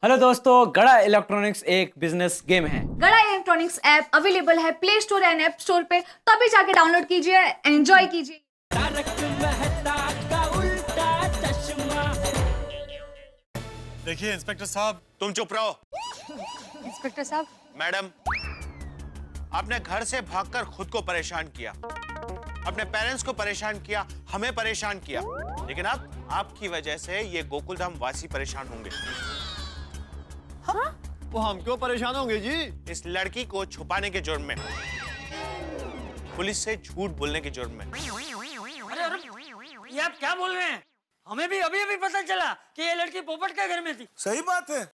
Hello दोस्तों, गड़ा electronics एक बिजनेस गेम है। गड़ा इलेक्ट्रॉनिक्स ऐप अवेलेबल है play store and app store पे, तो अभी जाके डाउनलोड कीजिए, एंजॉय कीजिए। देखिए इंस्पेक्टर साहब, तुम चुप रहो। इंस्पेक्टर साहब, मैडम, आपने घर से भागकर खुद को परेशान किया, अपने पेरेंट्स को परेशान किया, हमें परेशान किया, लेकिन अब आपकी वजह से ये गोकुलधाम वासी परेशान होंगे। वो हम क्यों परेशान होंगे जी? इस लड़की को छुपाने के जुर्म में, पुलिस से झूठ बोलने के जुर्म में। अरे ये आप क्या बोल रहे हैं? हमें भी अभी अभी पता चला कि ये लड़की पोपट के घर में थी। सही बात है।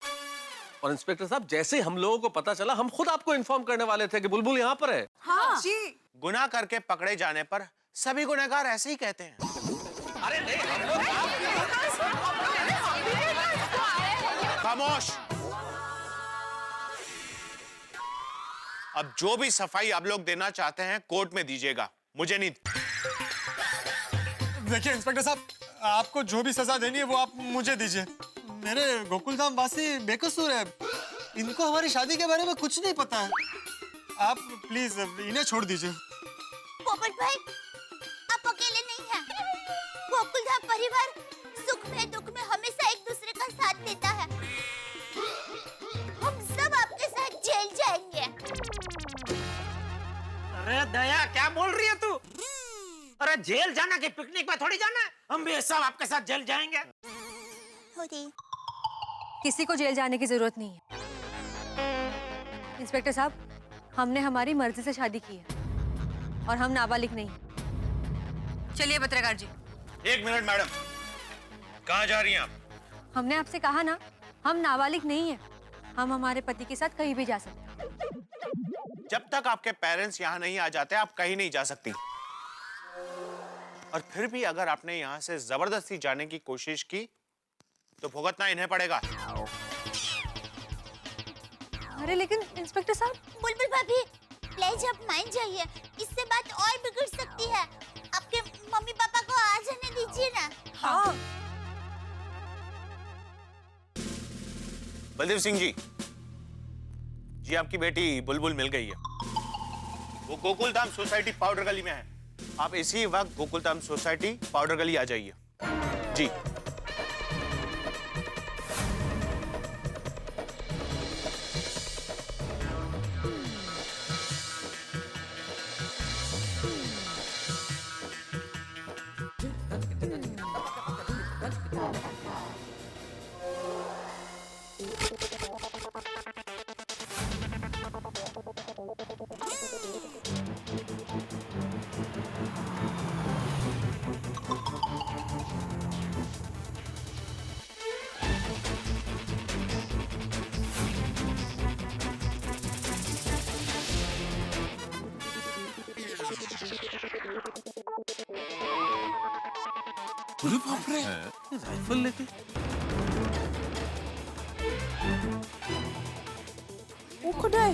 और इंस्पेक्टर साहब, जैसे हम लोगों को पता चला, हम खुद आपको इन्फॉर्म करने वाले थे कि बुलबुल यहाँ पर है। हाँ जी। गुनाह करके पकड़े जाने पर सभी गुनहगार ऐसे ही कहते हैं। अरे नहीं, हम लोग खामोश। अब जो भी सफाई आप लोग देना चाहते हैं कोर्ट में दीजिएगा, मुझे नहीं। देखिए इंस्पेक्टर साहब, आपको जो भी सजा देनी है वो आप मुझे दीजिए। मेरे गोकुलधाम वासी बेकसूर है, इनको हमारी शादी के बारे में कुछ नहीं पता है। आप प्लीज इन्हें छोड़ दीजिए। पोपट भाई, आप अकेले नहीं हैं। गोकुलधाम परिवार सुख में दुख में हमेशा एक दूसरे का साथ देता है। हम सब आपके साथ जेल जाएंगे। अरे दया, क्या बोल रही है तू? अरे जेल जाना कि पिकनिक में थोड़ी जाना है, हम भी सब आपके साथ जेल जाएंगे। किसी को जेल जाने की जरूरत नहीं है। इंस्पेक्टर साहब, हमने हमारी मर्जी से शादी की है और हम नाबालिग नहीं। चलिए पत्रकार जी। एक मिनट मैडम, कहाँ जा रही हैं आप? हमने आपसे कहा ना, हम नाबालिग नहीं है। हम हमारे पति के साथ कहीं भी जा सकते हैं। जब तक आपके पेरेंट्स यहाँ नहीं आ जाते आप कहीं नहीं जा सकती। और फिर भी अगर आपने यहाँ से जबरदस्ती जाने की कोशिश की तो भुगतना इन्हें पड़ेगा। अरे लेकिन इंस्पेक्टर साहब। बुलबुल भाभी, प्लीज आप मान जाइए, इससे बात और बिगड़ सकती है। आपके मम्मी पापा को आ जाने दीजिए ना। हाँ। बलदेव सिंह जी, आपकी बेटी बुलबुल मिल गई है। वो गोकुलधाम सोसाइटी पाउडर गली में है। आप इसी वक्त गोकुलधाम सोसाइटी पाउडर गली आ जाइए। जी। अरे बाप रे, राइफल लेके वो खुद है।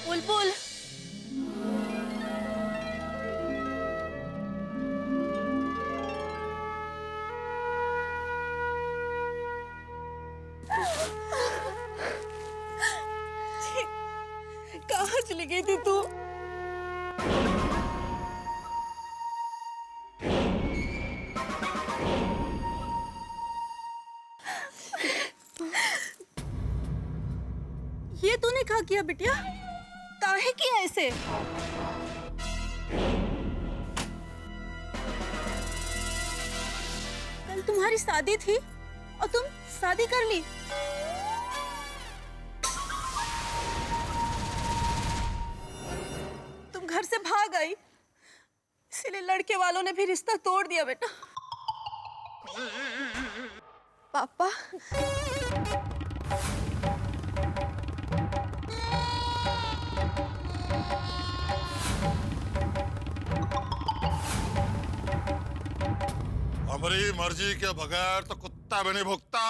बुलबुल। कहाँ चली गई थी तू? ये तूने क्या किया बिटिया? काहे किया ऐसे? कल तुम्हारी शादी थी और तुम शादी कर ली। तुम घर से भाग आई, इसीलिए लड़के वालों ने भी रिश्ता तोड़ दिया बेटा। पापा, हमारी मर्जी के बगैर तो कुत्ता भी नहीं भुगता।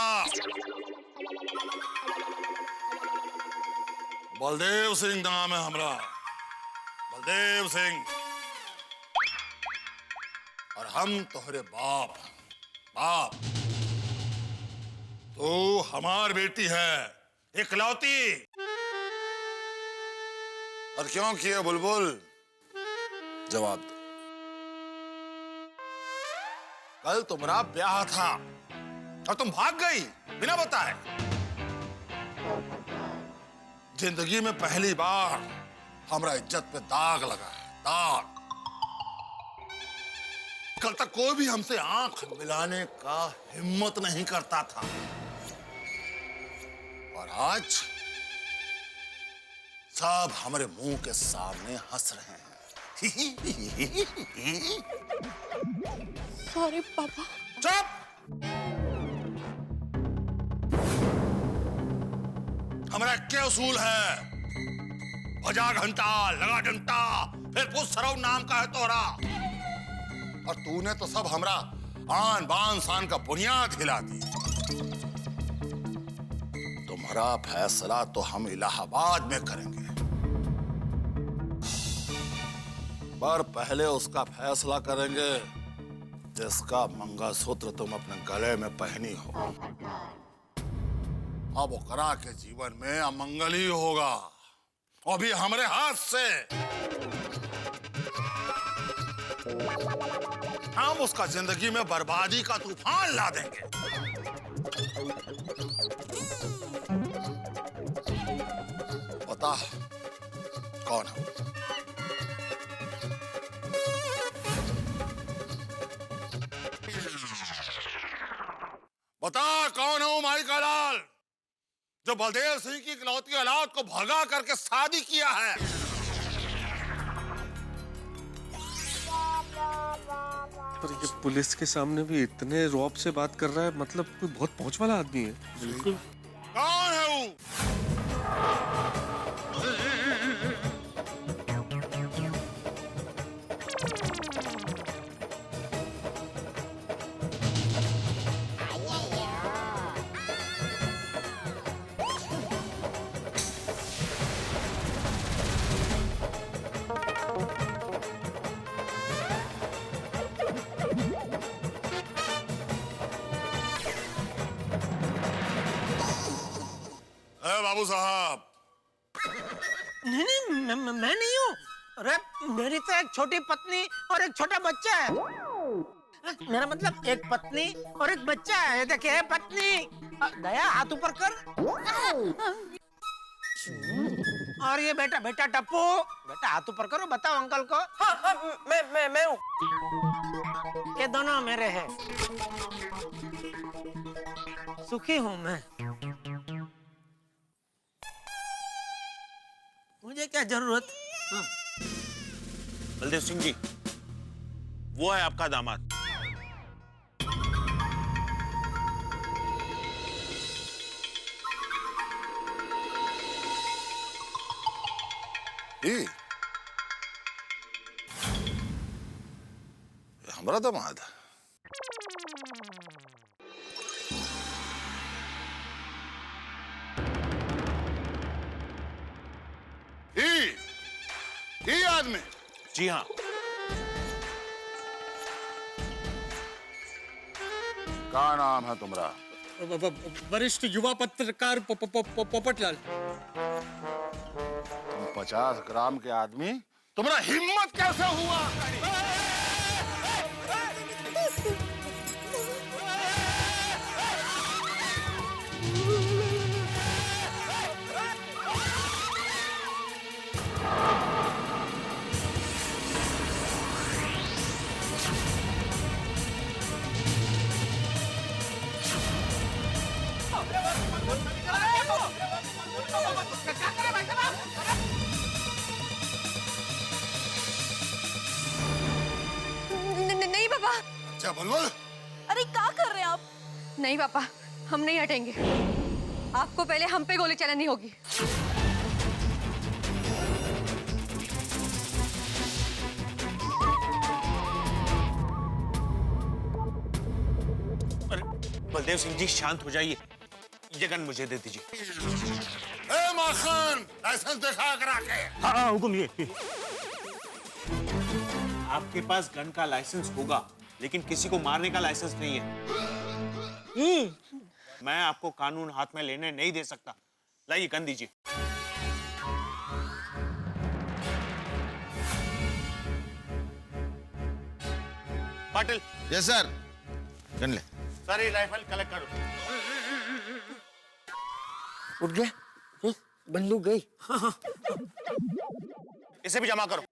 बलदेव सिंह नाम है हमरा, बलदेव सिंह। और हम तोहरे बाप। आप तो हमार बेटी है, इकलौती। और क्यों किए बुलबुल? जवाब दो। कल तुम्हारा ब्याह था और तुम भाग गई बिना बताए। जिंदगी में पहली बार हमारा इज्जत पे दाग लगा है, दाग। कल तक कोई भी हमसे आंख मिलाने का हिम्मत नहीं करता था, और आज सब हमारे मुंह के सामने हंस रहे हैं। सॉरी पापा। चुप! हमारा क्या उसूल है? बजा घंटा, लगा डंटा, फिर पुछ सरव नाम का है तोरा। और तूने तो सब हमरा आन बान शान का बुनियाद हिला दी। तुम्हारा फैसला तो हम इलाहाबाद में करेंगे, पर पहले उसका फैसला करेंगे जिसका मंगलसूत्र तुम अपने गले में पहनी हो। अब ओकरा के जीवन में अमंगल ही होगा, और भी हमारे हाथ से। हम उसका जिंदगी में बर्बादी का तूफान ला देंगे। बता कौन है? बता कौन है माई का लाल, जो बलदेव सिंह की इकलौती औलाद को भगा करके शादी किया है? पर ये पुलिस के सामने भी इतने रौब से बात कर रहा है, मतलब कोई बहुत पहुंच वाला आदमी है। बिल्कुल। कौन है वो? बाबू साहब। नहीं, मैं नहीं हूँ। अरे मेरी तो एक छोटी पत्नी और एक छोटा बच्चा है। मेरा मतलब एक पत्नी और एक बच्चा है। देखिए पत्नी, दया हाथ ऊपर कर। और ये बेटा, बेटा टप्पू, बेटा हाथ ऊपर करो, बताओ अंकल को। हाँ, मैं हूँ। ये दोनों मेरे हैं। सुखी हूँ मैं। मुझे क्या जरूरत? बलदेव सिंह जी, वो है आपका दामाद। ये हमारा दामाद है। ये आदमी? जी हाँ। क्या नाम है तुम्हारा? वरिष्ठ युवा पत्रकार पोपटलाल। तुम 50 ग्राम के आदमी, तुम्हारा हिम्मत कैसे हुआ? नहीं पापा। अच्छा बुलबुल, अरे क्या कर रहे हैं आप? नहीं पापा, हम नहीं हटेंगे। आपको पहले हम पे गोली चलानी होगी। बलदेव सिंह जी शांत हो जाइए, ये गन मुझे दे दीजिए। ए माखन, लाइसेंस दिखा करा के। हाँ हुकुम। ये आपके पास गन का लाइसेंस होगा, लेकिन किसी को मारने का लाइसेंस नहीं है। मैं आपको कानून हाथ में लेने नहीं दे सकता। लाइए गन दीजिए। पाटिल। Yes sir. गन ले। सारी राइफल कलेक्ट करो। उठ गया? बंदूक गई। इसे भी जमा करो।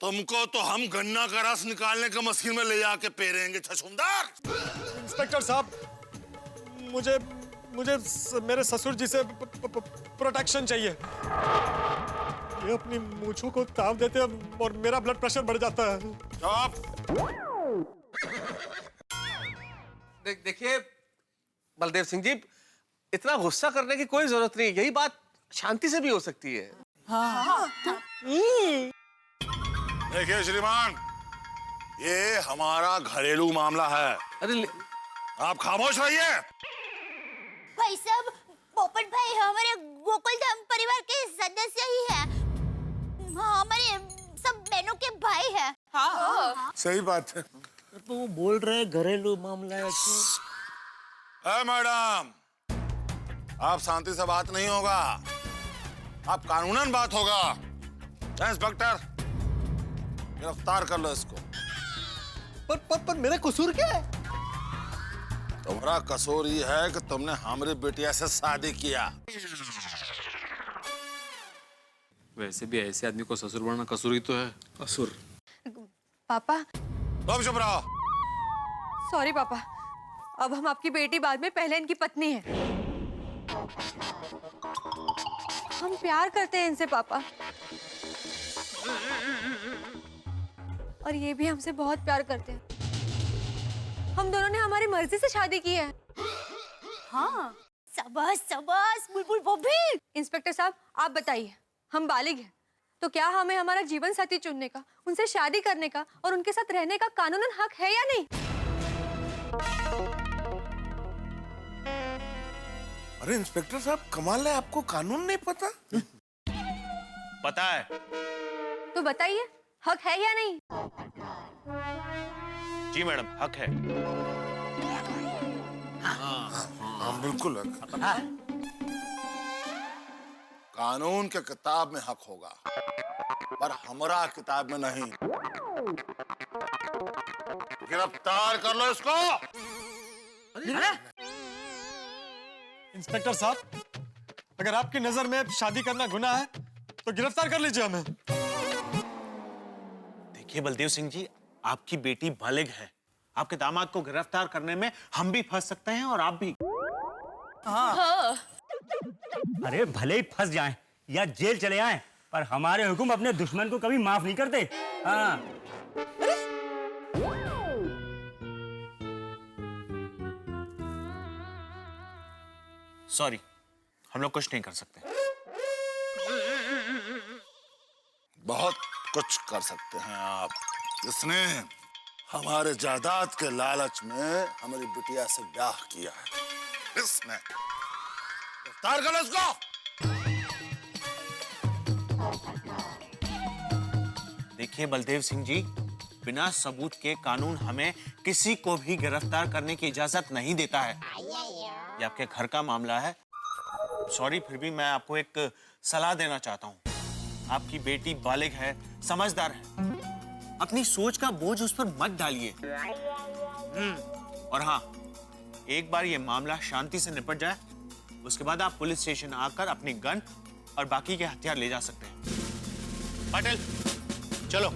तुमको तो हम गन्ना का रस निकालने का मशीन में ले जाके पेरेंगे छछूंदर। इंस्पेक्टर साहब, मुझे मेरे ससुर जी से प्रोटेक्शन चाहिए। ये अपनी मूंछों को ताव देते हैं और मेरा ब्लड प्रेशर बढ़ जाता है। चुप। देखिए बलदेव सिंह जी, इतना गुस्सा करने की कोई जरूरत नहीं। यही बात शांति से भी हो सकती है। देखिए श्रीमान, ये हमारा घरेलू मामला है। अरे आप खामोश रहिए। भाई साहब, पोपट भाई हमारे गोकुलधाम परिवार के सदस्य ही है। हमारे सब बहनों के भाई है। सही बात है। तो वो बोल रहे घरेलू मामला है मैडम, आप शांति से बात नहीं होगा, आप कानूनन बात होगा। इंस्पेक्टर, गिरफ्तार कर लो इसको। पर मेरा कसूर क्या है? तुम्हारा कसूर ये है कि तुमने हमारी बेटिया से शादी किया। वैसे भी ऐसे आदमी को ससुर बनना कसूर ही तो है। असुर। पापा, तुम चुप रहो। सॉरी पापा, अब हम आपकी बेटी बाद में पहले इनकी पत्नी है। हम प्यार करते हैं इनसे पापा, और ये भी हमसे बहुत प्यार करते हैं। हम दोनों ने हमारी मर्जी से शादी की है। हाँ, शाबाश शाबाश बुलबुल बॉबी। इंस्पेक्टर साहब, आप बताइए, हम बालिग हैं तो क्या हमें हमारा जीवन साथी चुनने का, उनसे शादी करने का और उनके साथ रहने का कानूनन हक है या नहीं? अरे इंस्पेक्टर साहब, कमाल है, आपको कानून नहीं पता? पता है। तो बताइए, हक है या नहीं? जी मैडम, हक है। हाँ, बिल्कुल हक। कानून के किताब में हक होगा, पर हमरा किताब में नहीं। गिरफ्तार कर लो इसको। इंस्पेक्टर साहब, अगर आपकी नजर में शादी करना गुनाह है तो गिरफ्तार कर लीजिए हमें। देखिए बलदेव सिंह जी, आपकी बेटी बालिग है। आपके दामाद को गिरफ्तार करने में हम भी फंस सकते हैं और आप भी। अरे भले ही फंस जाएं या जेल चले आएं, पर हमारे हुक्म अपने दुश्मन को कभी माफ नहीं करते। हाँ। सॉरी, हम लोग कुछ नहीं कर सकते। बहुत कुछ कर सकते हैं आप। इसने हमारे जायदाद के लालच में हमारी बिटिया से ब्याह किया है। इसने गिरफ्तार कर लो इसको। देखिए बलदेव सिंह जी, बिना सबूत के कानून हमें किसी को भी गिरफ्तार करने की इजाजत नहीं देता है। ये आपके घर का मामला है। सॉरी, फिर भी मैं आपको एक सलाह देना चाहता हूँ। आपकी बेटी बालिग है, समझदार है। अपनी सोच का बोझ उस पर मत डालिए। और हाँ, एक बार ये मामला शांति से निपट जाए, उसके बाद आप पुलिस स्टेशन आकर अपनी गन और बाकी के हथियार ले जा सकते हैं। पाटिल, चलो।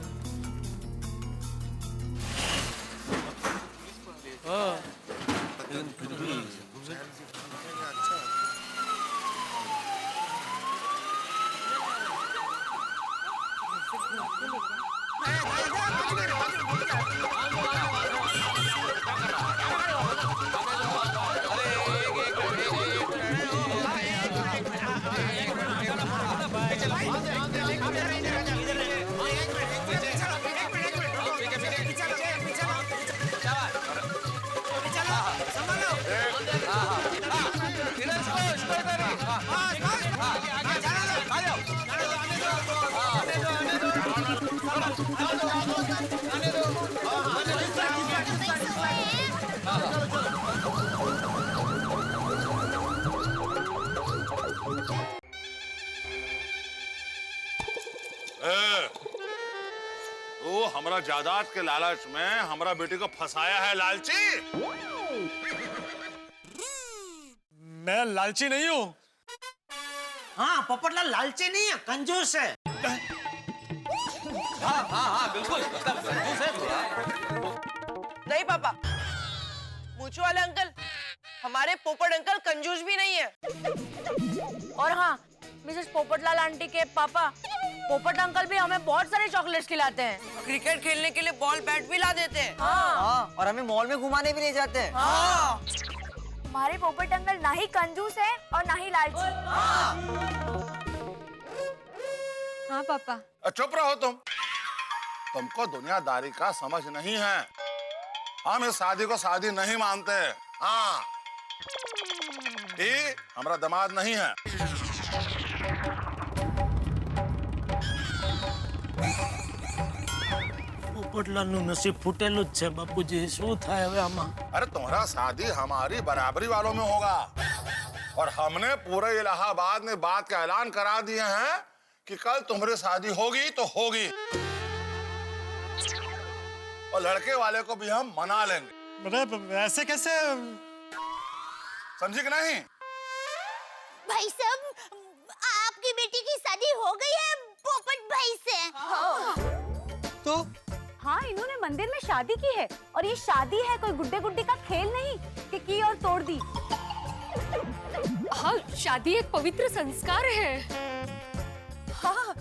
हमरा जायदाद के लालच में हमरा बेटी को फंसाया है लालची। मैं लालची नहीं हूँ। हाँ, पोपटलाल लालची नहीं है, कंजूस है। हाँ बिल्कुल, एकदम कंजूस है थोड़ा। नहीं पापा, मूछू वाले अंकल, हमारे पोपट अंकल कंजूस भी नहीं है। और हाँ, मिसेस पोपटलाल आंटी के पापा पोपट अंकल भी हमें बहुत सारे चॉकलेट्स खिलाते हैं। क्रिकेट खेलने के लिए बॉल बैट भी ला देते हैं। हाँ, और हमें मॉल में घुमाने भी ले जाते हैं। हाँ। हमारे पोपट अंकल ना ही कंजूस है और ना ही लालची। हाँ पापा। चुप रहो तुमको दुनियादारी का समझ नहीं है। हम इस शादी को शादी नहीं मानते। हाँ, ये हमारा दामाद नहीं है। પોપટલાલનું નસીબ ફૂટેલું જ છે બાપુજી, શું થાય હવે આમાં? अरे तुम्हारा शादी हमारी बराबरी वालों में होगा और हमने पूरे इलाहाबाद में बात का ऐलान करा दिए हैं कि कल तुम्हारी शादी होगी तो होगी और लड़के वाले को भी हम मना लेंगे। अरे ऐसे कैसे? समझी कि नहीं? भाई साहब, आपकी बेटी की शादी हो गई है पोपट भाई से। तो हाँ, इन्होंने मंदिर में शादी की है और ये शादी है, कोई गुड्डे गुड्डी का खेल नहीं कि की और तोड़ दी। हाँ, शादी एक पवित्र संस्कार है। हाँ,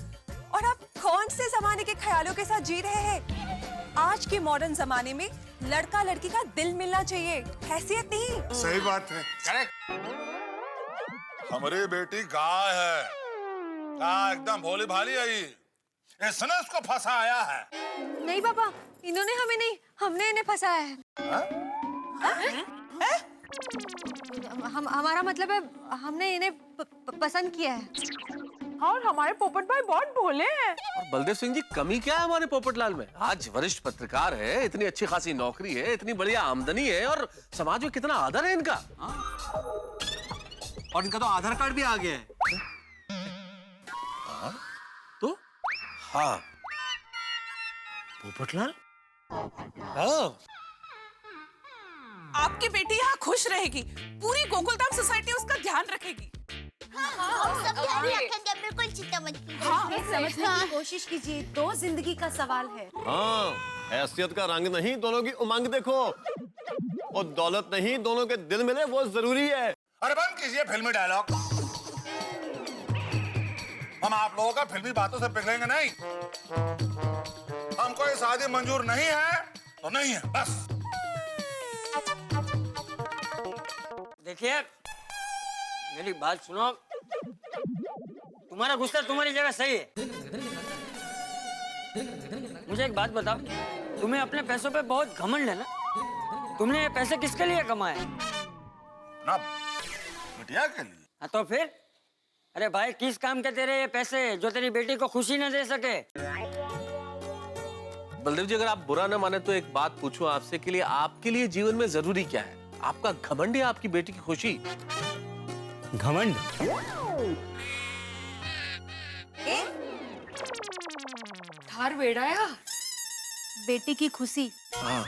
और आप कौन से जमाने के ख्यालों के साथ जी रहे हैं? आज के मॉडर्न जमाने में लड़का लड़की का दिल मिलना चाहिए, हैसियत नहीं। सही बात है, करेक्ट। हमारी बेटी गाय है, गाय एकदम भोली भाली है। इसने उसको फंसाया है। नहीं पापा, इन्होंने हमें नहीं, हमने इन्हें फंसाया है। हमारा मतलब है हमने इन्हें पसंद किया है। और हमारे पोपट भाई बहुत भोले हैं। और बलदेव सिंह जी, कमी क्या है हमारे पोपटलाल में? आज वरिष्ठ पत्रकार है, इतनी अच्छी खासी नौकरी है, इतनी बढ़िया आमदनी है और समाज में कितना आदर है इनका। और इनका तो आधार कार्ड भी आ गया है। तो हाँ, पोपटलाल, आपकी बेटी यहाँ खुश रहेगी, पूरी गोकुलधाम सोसाइटी उसका ध्यान रखेगी। हम सब ध्यान रखेंगे, बिल्कुल चिंता मत कीजिए। समझने की कोशिश कीजिए, तो जिंदगी का सवाल है। हाँ, हैसियत का रंग नहीं, दोनों की उमंग देखो। और दौलत नहीं, दोनों के दिल मिले वो जरूरी है। अरे बंद कीजिए फिल्मी डायलॉग। हम आप लोगों का फिल्मी बातों से पिघलेंगे नहीं। हमको ये शादी मंजूर नहीं है तो नहीं है, बस। देखिए, मेरी बात सुनो। तुम्हारा गुस्सा तुम्हारी जगह सही है। मुझे एक बात बताओ, तुम्हें अपने पैसों पे बहुत घमंड है ना? तुमने ये पैसे किसके लिए कमाए? ना बिटिया के लिए। हाँ, तो फिर? अरे भाई, किस काम के तेरे ये पैसे जो तेरी बेटी को खुशी न दे सके? बलदेव जी, अगर आप बुरा न माने तो एक बात पूछूं आपसे के लिए, आपके लिए जीवन में जरूरी क्या है? आपका घमंड या आपकी बेटी की खुशी? घमंड? थार वेड़ाया बेटी की खुशी। हाँ।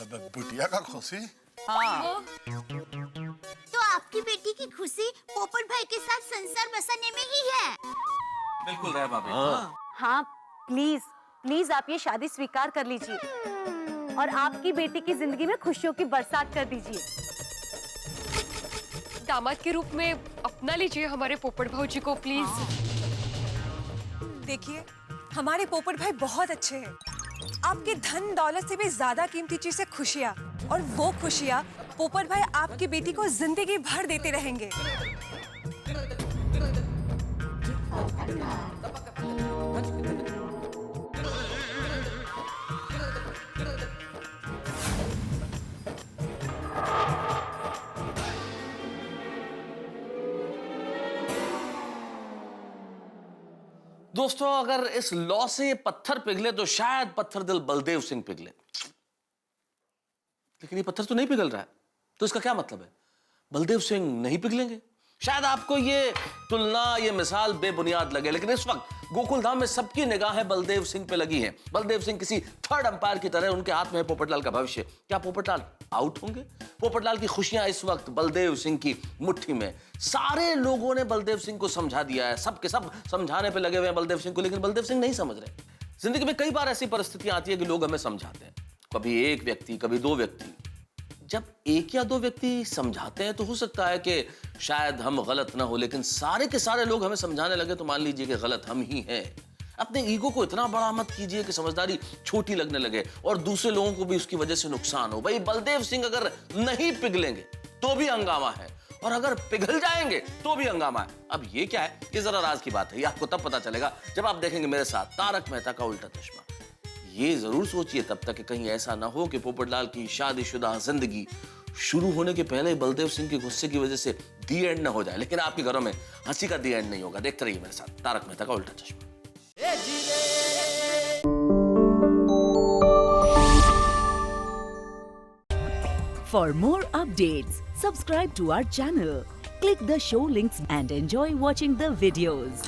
बिटिया का खुशी? हाँ। तो आपकी बेटी की खुशी पोपट भाई के साथ संसार बसाने में ही है। बिल्कुल रहे भाभी। हाँ, प्लीज प्लीज आप ये शादी स्वीकार कर लीजिए और आपकी बेटी की जिंदगी में खुशियों की बरसात कर दीजिए। दामाद के रूप में अपना लीजिए हमारे पोपट भाऊजी को प्लीज। देखिए, हमारे पोपट भाई बहुत अच्छे हैं। आपके धन दौलत से भी ज्यादा कीमती चीज है खुशियाँ, और वो खुशियाँ पोपट भाई आपकी बेटी को जिंदगी भर देते रहेंगे। दोस्तों, अगर इस लॉ से ये पत्थर पिघले तो शायद पत्थर दिल बलदेव सिंह पिघले, लेकिन ये पत्थर तो नहीं पिघल रहा है, तो इसका क्या मतलब है? बलदेव सिंह नहीं पिघलेंगे। शायद आपको ये तुलना, ये मिसाल बेबुनियाद लगे, लेकिन इस वक्त गोकुल धाम में सबकी निगाहें बलदेव सिंह पे लगी हैं। बलदेव सिंह किसी थर्ड अंपायर की तरह, उनके हाथ में है पोपटलाल का भविष्य। क्या पोपटलाल आउट होंगे? पोपटलाल की खुशियां इस वक्त बलदेव सिंह की मुट्ठी में। सारे लोगों ने बलदेव सिंह को समझा दिया है, सब के सब समझाने पे लगे हुए हैं बलदेव सिंह को, लेकिन बलदेव सिंह नहीं समझ रहे। जिंदगी में कई बार ऐसी परिस्थितियां आती है कि लोग हमें समझाते हैं, कभी एक व्यक्ति, कभी दो व्यक्ति। जब एक या दो व्यक्ति समझाते हैं तो हो सकता है कि शायद हम गलत ना हो, लेकिन सारे के सारे लोग हमें समझाने लगे तो मान लीजिए कि गलत हम ही हैं। अपने ईगो को इतना बड़ा मत कीजिए कि समझदारी छोटी लगने लगे और दूसरे लोगों को भी उसकी वजह से नुकसान हो। भाई बलदेव सिंह अगर नहीं पिघलेंगे तो भी हंगामा है, और अगर पिघल जाएंगे तो भी हंगामा है। अब ये क्या है, ये जरा राज की बात है, ये आपको तब पता चलेगा जब आप देखेंगे मेरे साथ तारक मेहता का उल्टा चश्मा। ये जरूर सोचिए तब तक कि कहीं ऐसा ना हो कि पोपटलाल की शादीशुदा जिंदगी शुरू होने के पहले ही बलदेव सिंह के गुस्से की वजह से दी एंड ना हो जाए। लेकिन आपके घरों में हंसी का दी एंड नहीं होगा। देखते रहिए मेरे साथ तारक मेहता का उल्टा चश्मा। For more updates, subscribe to our channel, click the show links and enjoy watching the videos.